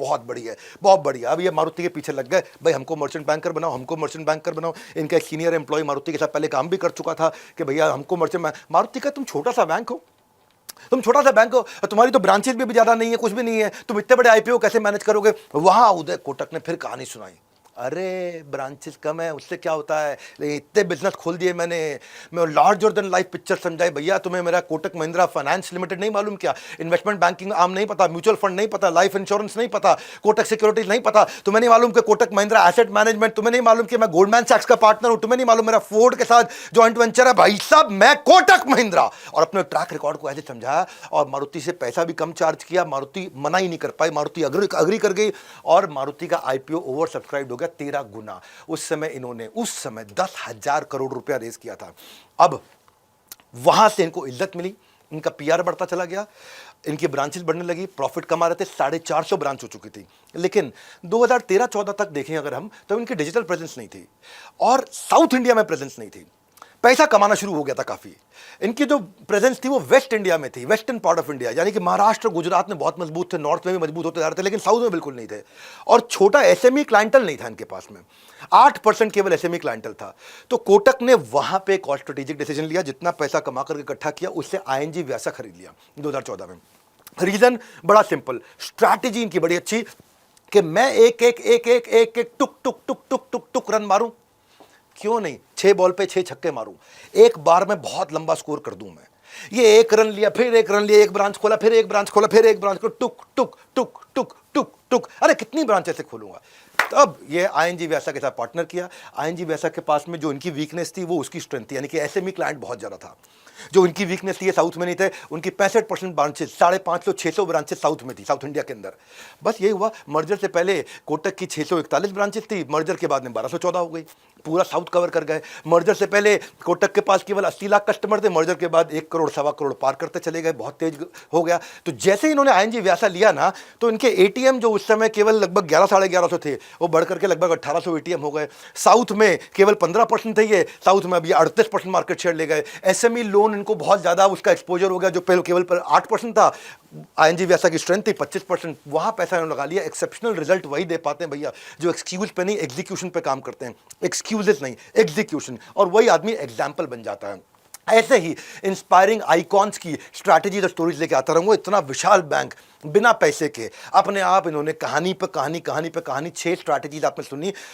बहुत बढ़िया है, बहुत बढ़िया। अब ये मारुति के पीछे लग गए, भाई हमको मर्चेंट बैंकर बनाओ, हमको मर्चेंट बैंकर बनाओ। इनका एक सीनियर एम्प्लॉय मारुति के साथ पहले काम भी कर चुका था कि भैया हमको मर्चेंट बैंक। मारुति का तुम छोटा सा बैंक हो, तुम छोटा सा बैंक हो, तुम्हारी तो ब्रांचेस भी ज्यादा नहीं है, कुछ भी नहीं है, तुम इतने बड़े आईपीओ कैसे मैनेज करोगे? वहां उदय कोटक ने फिर कहानी सुनाई, अरे ब्रांचेस कम है उससे क्या होता है, लेकिन इतने बिजनेस खोल दिए मैंने, मैं लार्जर देन लाइफ पिक्चर समझाई। भैया तुम्हें मेरा कोटक महिंद्रा फाइनेंस लिमिटेड नहीं मालूम क्या? इन्वेस्टमेंट बैंकिंग आम नहीं पता, म्यूचुअल फंड नहीं पता, लाइफ इंश्योरेंस नहीं पता, कोटक सिक्योरिटीज नहीं पता, तुम्हें नहीं मालूम कि कोटक महिंद्रा एसेट मैनेजमेंट, तुम्हें नहीं मालूम कि मैं गोल्डमैन सैक्स का पार्टनर हूं, तुम्हें नहीं मालूम मेरा फोर्ड के साथ जॉइंट वेंचर है। भाई साहब मैं कोटक महिंद्रा, और अपने ट्रैक रिकॉर्ड को ऐसे समझाया, और मारुति से पैसा भी कम चार्ज किया, मारुति मना ही नहीं कर पाई, मारुति अग्री कर गई, और मारुति का आईपीओ ओवर सब्सक्राइब हो गया 13 गुना। उस समय इन्होंने 10,000 करोड़ रुपया रेज किया था। अब वहां से इनको इज्जत मिली, इनका पीआर बढ़ता चला गया, इनकी ब्रांचेस बढ़ने लगी, प्रॉफिट कमा रहे थे, 450 ब्रांच हो चुकी थी। लेकिन 2013-14 तक देखें अगर हम, तो इनकी डिजिटल प्रेजेंस नहीं थी और साउथ इंडिया में प्रेजेंस नहीं थी। पैसा कमाना शुरू हो गया था काफी, इनकी जो प्रेजेंस थी वो वेस्ट इंडिया में थी, वेस्टर्न पार्ट ऑफ इंडिया, यानी कि महाराष्ट्र गुजरात में बहुत मजबूत थे, नॉर्थ में भी मजबूत होते जा रहे थे, लेकिन साउथ में बिल्कुल नहीं थे। और छोटा एसएमई क्लाइंटल नहीं था इनके पास में, 8% केवल एसएमई क्लाइंटल था। तो कोटक ने वहां पे एक और स्ट्रेटेजिक डिसीजन लिया, जितना पैसा कमा करके इकट्ठा किया उससे आईएनजी व्यासा खरीद लिया 2014 में। रीजन बड़ा सिंपल, स्ट्रैटेजी इनकी बड़ी अच्छी कि मैं एक एक एक एक एक एक टुक टुक टुक टुक टुक टुक रन मारूं, क्यों नहीं 6 बॉल पे 6 छक्के मारूं, एक बार में बहुत लंबा स्कोर कर दूं मैं। ये एक रन लिया, फिर एक रन लिया, एक ब्रांच खोला, फिर एक ब्रांच खोला, फिर एक ब्रांच को टुक टुक टुक टुक टुक टुक, अरे कितनी ब्रांच ऐसे खोलूंगा। तब ये आईएनजी व्यासा के साथ पार्टनर किया। आईएनजी व्यासा के पास में जो इनकी वीकनेस थी वो उसकी स्ट्रेंथ थी, यानी कि एसएमई क्लाइंट बहुत ज्यादा था। जो इनकी वीकनेस थी ये साउथ में नहीं थे, उनकी 65% ब्रांचेस, 550-600 ब्रांचेस साउथ में थी, साउथ इंडिया के अंदर। बस ये हुआ, मर्जर से पहले कोटक की 641 ब्रांचेस थी, मर्जर के बाद में 1214 हो गई, पूरा साउथ कवर कर गए। मर्जर से पहले कोटक के पास केवल 80 लाख कस्टमर थे, मर्जर के बाद 1 करोड़ 1.25 करोड़ पार करते चले गए, बहुत तेज हो गया। तो जैसे इन्होंने आईएनजी व्यासा लिया ना, तो इनके एटीएम जो उस समय केवल लगभग 1100-1150 थे, वो बढ़ करके लगभग 1800 एटीएम हो गए। साउथ में केवल 15% थे ये, साउथ में अभी 38% मार्केट शेयर ले गए। एसएमई लोन इनको बहुत ज्यादा उसका एक्सपोजर हो गया, जो पहले केवल 8% था, आईएनजी व्यासा की स्ट्रेंथ थी 25%, वहां पैसा इन्होंने लगा लिया। एक्सेप्शनल रिजल्ट वही दे पाते हैं भैया जो एक्सक्यूज पे नहीं एग्जीक्यूशन पे काम करते हैं, एक्सक्यूजेस नहीं एग्जीक्यूशन, और वही आदमी एग्जाम्पल बन जाता है। ऐसे ही इंस्पायरिंग आइकॉन्स की स्ट्रैटेजी और स्टोरीज लेके आता रहूंगा। इतना विशाल बैंक बिना पैसे के, अपने आप इन्होंने कहानी पे कहानी, कहानी पे कहानी, 6 स्ट्रैटेजीज आपने सुनी,